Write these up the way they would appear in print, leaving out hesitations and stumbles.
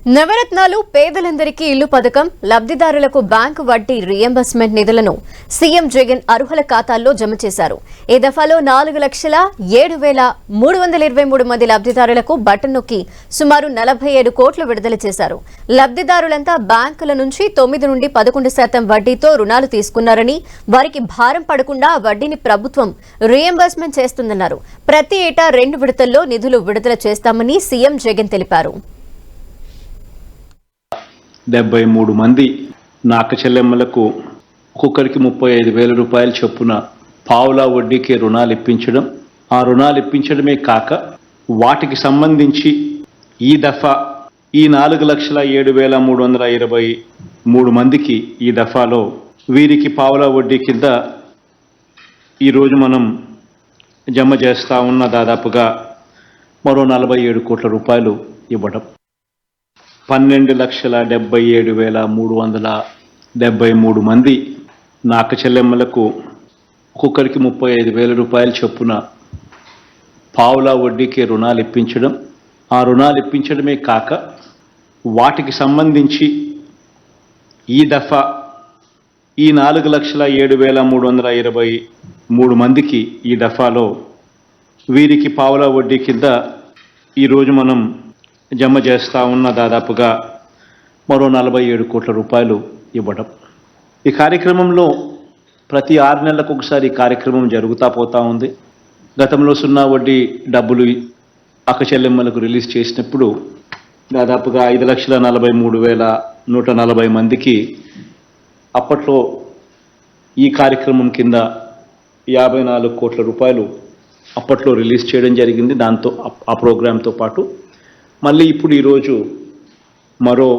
నవరత్నాలు పేదలందరికీ ఇల్లు పథకం లబ్ధిదారులకు బ్యాంకు వడ్డీ రీయింబర్స్మెంట్ నిధులను సీఎం జగన్ అర్హుల ఖాతాల్లో జమ చేశారు. ఈ దఫాలో 4,07,323 మంది లబ్ధిదారులకు బటన్ నొక్కి సుమారు 47 కోట్లు విడుదల చేశారు. లబ్ధిదారులంతా బ్యాంకుల నుంచి 9 నుండి 11% వడ్డీతో రుణాలు తీసుకున్నారని, వారికి భారం పడకుండా వడ్డీని ప్రభుత్వం రీయింబర్స్మెంట్ చేస్తుందన్నారు. ప్రతి ఏటా 2 విడతల్లో నిధులు విడుదల చేస్తామని సీఎం జగన్ తెలిపారు. 73 మంది నాక చెల్లెమ్మలకు ఒక్కొక్కరికి 35,000 రూపాయలు చొప్పున పావులా వడ్డీకి రుణాలు ఇప్పించడం, ఆ రుణాలు ఇప్పించడమే కాక వాటికి సంబంధించి ఈ దఫా ఈ 4,07,323 మందికి ఈ దఫాలో వీరికి పావులా వడ్డీ కింద ఈరోజు మనం జమ చేస్తా ఉన్న దాదాపుగా మరో 47 కోట్ల రూపాయలు ఇవ్వడం, 12,77,373 మంది నాక చెల్లెమ్మలకు ఒక్కొక్కరికి 35,000 రూపాయలు చొప్పున పావులా వడ్డీకి రుణాలు ఇప్పించడం, ఆ రుణాలు ఇప్పించడమే కాక వాటికి సంబంధించి ఈ దఫా ఈ 4,07,323 మందికి ఈ దఫాలో వీరికి పావులా వడ్డీ కింద ఈరోజు మనం జమ చేస్తా ఉన్న దాదాపుగా మరో 47 కోట్ల రూపాయలు ఇవ్వడం. ఈ కార్యక్రమంలో ప్రతి 6 నెలలకు ఒకసారి ఈ కార్యక్రమం జరుగుతూ పోతూ ఉంది. గతంలో 0 వడ్డీ డబ్బులు అక్క చెల్లెమ్మలకు రిలీజ్ చేసినప్పుడు దాదాపుగా 5,43,140 మందికి అప్పట్లో ఈ కార్యక్రమం కింద 54 కోట్ల రూపాయలు అప్పట్లో రిలీజ్ చేయడం జరిగింది. దాంతో ఆ ప్రోగ్రాంతో పాటు మళ్ళీ ఇప్పుడు ఈరోజు మరో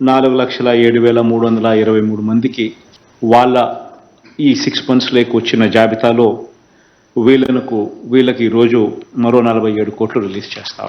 4,07,323 మందికి వాళ్ళ ఈ 6 monthsలోకి వచ్చిన జాబితాలో వీళ్ళకి ఈరోజు మరో 47 కోట్లు రిలీజ్ చేస్తాం.